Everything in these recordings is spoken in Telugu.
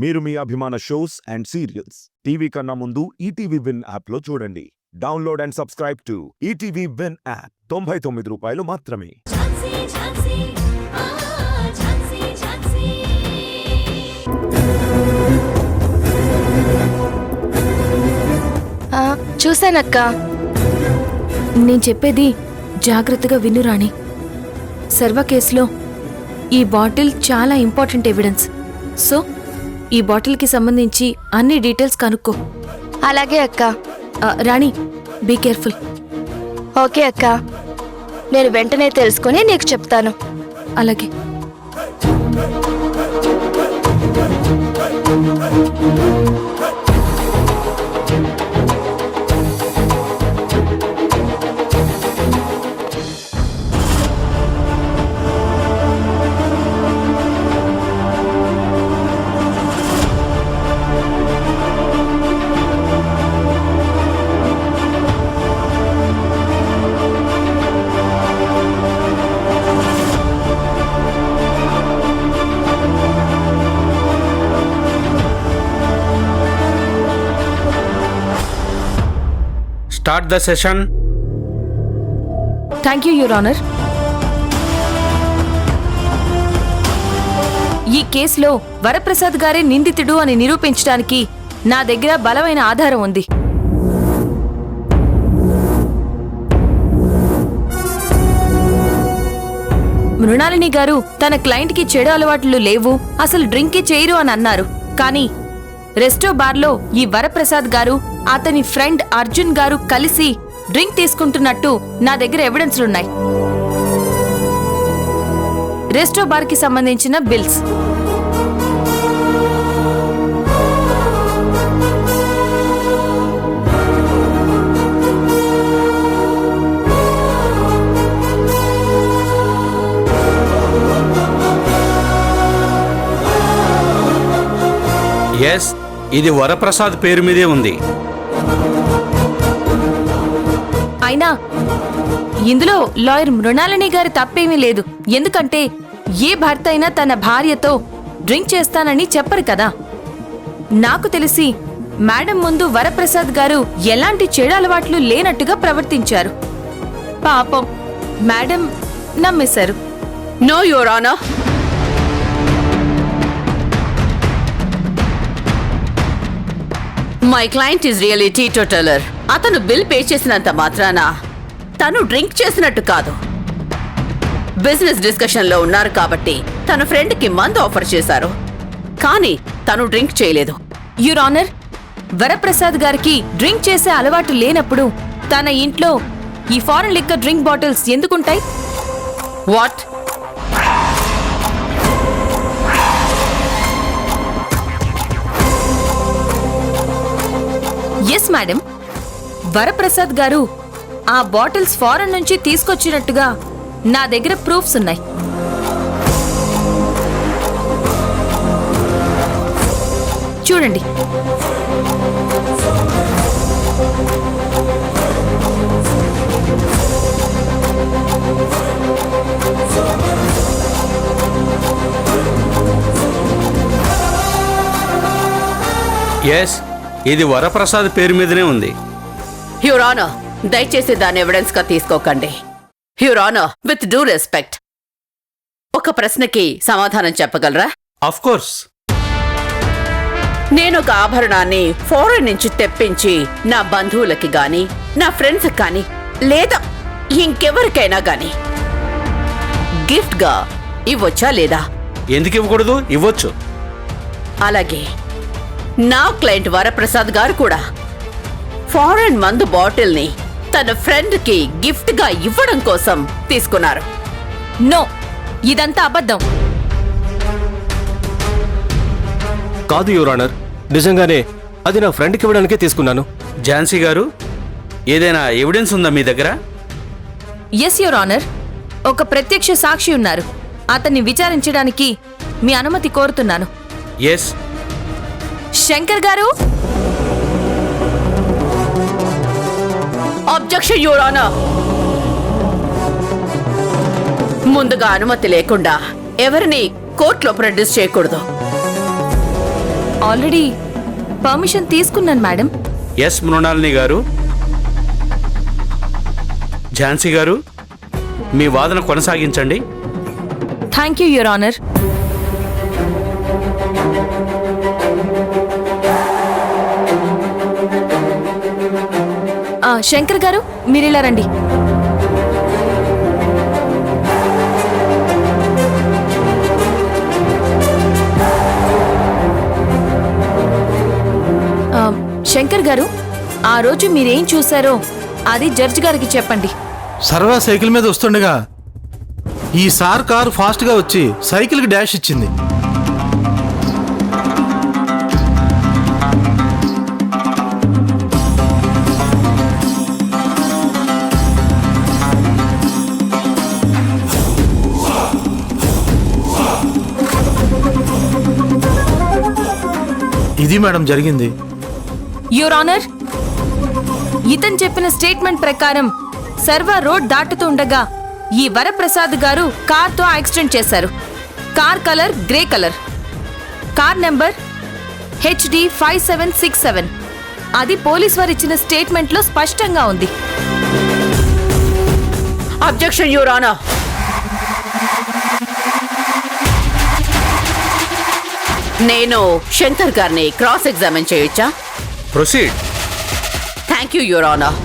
మీరు మీ అభిమాన షోస్ అండ్ సీరియల్స్ టీవీ కన్నా ముందు ఈటీవీ విన్ యాప్లో చూడండి. Download and subscribe to ETV win app. 99 రూపాయలు మాత్రమే. చూశానక్క. నేను చెప్పేది జాగ్రత్తగా విను రాణి. సర్వ కేసులో ఈ బాటిల్ చాలా ఇంపార్టెంట్ ఎవిడెన్స్. సో ఈ బాటిల్కి సంబంధించి అన్ని డీటెయిల్స్ కనుక్కో. అలాగే అక్క. రాణి, బీ కేర్ఫుల్. ఓకే అక్క, నేను వెంటనే తెలుసుకుని నీకు చెప్తాను. అలాగే. Start the session. Thank you, your honour. ఈ కేసులో వరప్రసాద్ గారే నిందితుడు అని నిరూపించడానికి నా దగ్గర బలమైన ఆధారం ఉంది. మృణాలిని గారు తన క్లయింట్కి చెడు అలవాట్లు లేవు, అసలు డ్రింకే చేయరు అని అన్నారు. కానీ రెస్టో బార్లో ఈ వరప్రసాద్ గారు అతని ఫ్రెండ్ అర్జున్ గారు కలిసి డ్రింక్ తీసుకుంటున్నట్టు నా దగ్గర ఎవిడెన్స్లున్నాయి. రెస్టో బార్కి సంబంధించిన బిల్స్, ఎస్, ఇది వరప్రసాద్ పేరు మీదే ఉంది. అయినా ఇందులో లాయర్ మృణాలిని గారి తప్పేమీ లేదు. ఎందుకంటే ఏ భర్త అయినా తన భార్యతో డ్రింక్ చేస్తానని చెప్పరు కదా. నాకు తెలిసి మేడం ముందు వరప్రసాద్ గారు ఎలాంటి చెడు అలవాట్లు లేనట్టుగా ప్రవర్తించారు. పాపం మేడం నమ్మేశారు. No your honour. My client is really teetotaller. అతను బిల్ పే చేసినంత మాత్రాన తను డ్రింక్ చేసినట్టు కాదు. బిజినెస్ డిస్కషన్లో ఉన్నారు కాబట్టి తన ఫ్రెండ్కి మందు ఆఫర్ చేశారు, కానీ తను డ్రింక్ చేయలేదు. యువర్ ఆనర్, వరప్రసాద్ గారికి డ్రింక్ చేసే అలవాటు లేనప్పుడు తన ఇంట్లో ఈ ఫారెన్ లిక్కర్ డ్రింక్ బాటిల్స్ ఎందుకుంటాయి? వాట్? ఎస్ మేడం, వరప్రసాద్ గారు ఆ బాటిల్స్ ఫారెన్ నుంచి తీసుకొచ్చినట్టుగా నా దగ్గర ప్రూఫ్స్ ఉన్నాయి. చూడండి. ఎస్, ఇది వరప్రసాద్ పేరు మీదనే ఉంది. యువర్ ఆనర్, దయచేసి దాన్ని ఎవిడెన్స్ గా తీసుకోకండి. Your honour, with due respect, ఒక ప్రశ్నకి సమాధానం చెప్పగలరా? Of course. నేను ఒక ఆభరణాన్ని ఫారెన్ నుంచి తెప్పించి నా బంధువులకి గాని, నా ఫ్రెండ్స్ కానీ, లేదా ఇంకెవరికైనా గాని గిఫ్ట్ గా ఇవ్వొచ్చా లేదా? ఎందుకు ఇవ్వకూడదు? ఇవ్వచ్చు. అలాగే నా క్లయింట్ వరప్రసాద్ గారు కూడా ఫారెన్ మందు బాటిల్ ని తన ఫ్రెండ్ కి గిఫ్ట్ గా ఇవ్వడం కోసం తీసుకున్నారు. నో, ఇదంతా అబద్ధం. కాదు యువర్ ఆనర్, నిజంగానే అది నా ఫ్రెండ్కి ఇవ్వడానికే తీసుకున్నాను. ఝాన్సీ గారు, ఏదైనా ఎవిడెన్స్ ఉందా మీ దగ్గర? ఎస్ యువర్ ఆనర్, ఒక ప్రత్యక్ష సాక్షి ఉన్నారు. అతన్ని విచారించడానికి మీ అనుమతి కోరుతున్నాను. ఎస్. శంకర్ గారు. Objection your honour. ముందుగా అనుమతి లేకుండా ఎవరిని కోర్టులో ప్రొడ్యూస్ చేయకూడదు. ఆల్రెడీ పర్మిషన్ తీసుకున్నాను మేడం. ఎస్ మృణాలిని గారు. ఝాన్సీ గారు, మీ వాదన కొనసాగించండి. Thank you your honour. Shankar గారు, మీరు ఇలా రండి. శంకర్ గారు, ఆ రోజు మీరేం చూశారో అది జడ్జి గారికి చెప్పండి. సర్వా సైకిల్ మీద వస్తుండగా ఈ సార్ కారు ఫాస్ట్ గా వచ్చి సైకిల్ కి డాష్ ఇచ్చింది. ఇది మేడం జరిగింది. యువర్ ఆనర్, ఇతను చెప్పిన స్టేట్మెంట్ ప్రకారం సర్వా రోడ్ దాటుతూ ఉండగా ఈ వరప్రసాద్ గారు కార్తో యాక్సిడెంట్ చేశారు. Car colour grey colour, car number HD 5767. అది పోలీస్ వారు ఇచ్చిన స్టేట్మెంట్లో స్పష్టంగా ఉంది. Objection your honour. నేను శంకర్ గారిని క్రాస్ ఎగ్జామిన్ చేయొచ్చా? Proceed. Thank you your honour.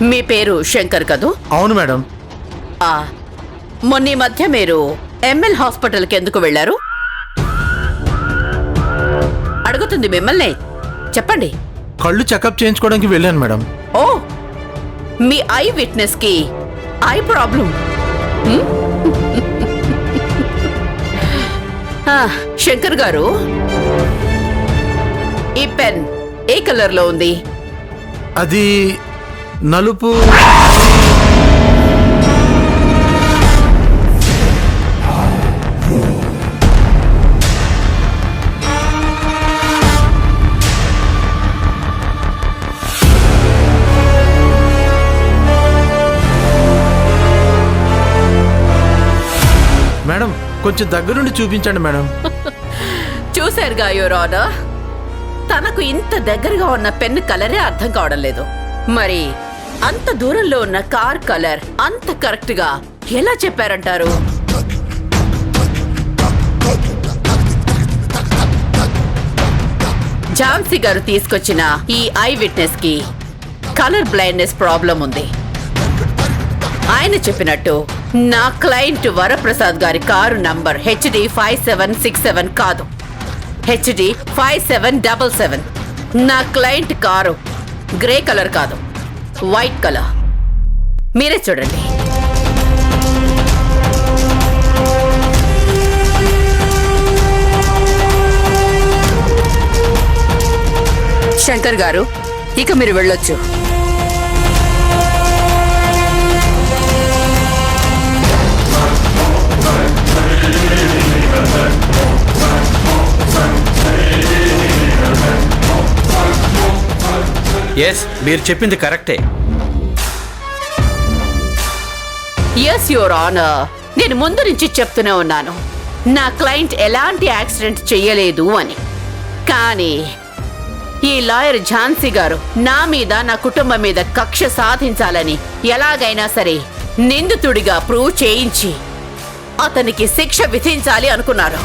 మీ పేరు శంకర్ కదూ? అవును మేడం. మొన్న ఈ మధ్య మీరు ML హాస్పిటల్కి ఎందుకు వెళ్ళారు? అడుగుతుంది మిమ్మల్ని, చెప్పండి. కళ్ళు చెకప్ చేయించుకోవడానికి వెళ్ళాను మేడం. ఓ, మీ ఐ విట్నెస్ కి ఐ ప్రాబ్లం. శంకర్ గారు, ఈ పెన్ ఏ కలర్ లో ఉంది? అది నలుపు. మేడం, కొంచెం దగ్గరుండి చూపించండి మేడం. చూశారుగా యువర్ ఆనర్, తనకు ఇంత దగ్గరగా ఉన్న పెన్ కలరే అర్థం కావడం లేదు. మరి అంత దూరంలో ఉన్న కార్ కలర్ అంత కరెక్ట్ గా ఎలా చెప్పారంటారు? ఝాన్సీ గారు తీసుకొచ్చిన ఈ ఐ విట్నెస్ కి కలర్ బ్లైండ్నెస్ ప్రాబ్లం ఉంది. ఆయన చెప్పినట్టు నా క్లయింట్ వరప్రసాద్ గారి కారు నంబర్ HD 5767 కాదు, HD 5777. నా క్లయింట్ కారు గ్రే కలర్ కాదు, వైట్ కలర్. మీరే చూడండి. శంకర్ గారు, ఇక మీరు వెళ్ళొచ్చు. ఎస్, మీరు చెప్పింది కరెక్టే. ఎస్ యువర్ ఆనర్, నేను ముందు నుంచి చెప్తూనే ఉన్నాను నా క్లయింట్ ఎలాంటి యాక్సిడెంట్ చెయ్యలేదు అని. కానీ ఈ లాయర్ ఝాన్సీ గారు నా మీద, నా కుటుంబం మీద కక్ష సాధించాలని ఎలాగైనా సరే నిందితుడిగా ప్రూవ్ చేయించి అతనికి శిక్ష విధించాలి అనుకున్నారు.